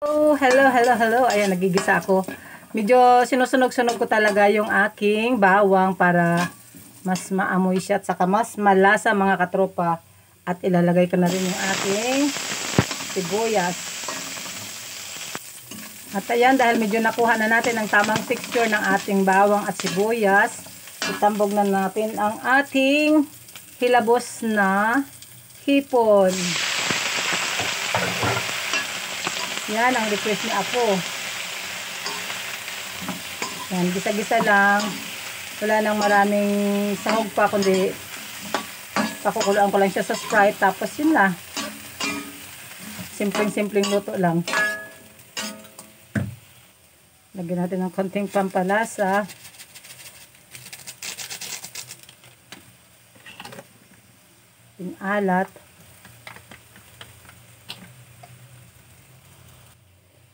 Oh, hello, hello, hello. Ayan, nagigisa ako. Medyo sinusunog-sunog ko talaga yung aking bawang para mas maamoy siya at saka mas malasa mga katropa. At ilalagay ko na rin yung aking sibuyas. At ayan, dahil medyo nakuha na natin ang tamang texture ng ating bawang at sibuyas, itambog na natin ang ating hilabos na hipon. Yan ang request ni Apo. Yan, gisa-gisa lang. Wala nang maraming sahog pa, kundi pakukuluan ko lang siya sa Sprite. Tapos yun na. Simpleng-simpleng luto lang. Lagyan natin ng konting pampalasa. Yung alat.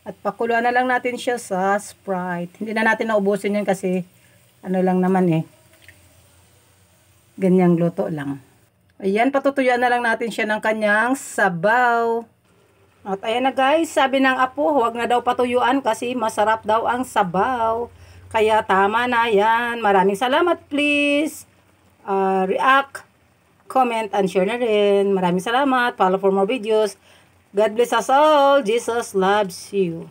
At pakuluan na lang natin siya sa Sprite. Hindi na natin naubusin yun kasi ano lang naman ganyang luto lang. Ayan, patutuyuan na lang natin siya ng kanyang sabaw. At ayan na guys, sabi ng Apo, huwag na daw patuyuan kasi masarap daw ang sabaw. Kaya tama na yan. Maraming salamat, please. React, comment, and share na rin. Maraming salamat. Follow for more videos. God bless us all. Jesus loves you.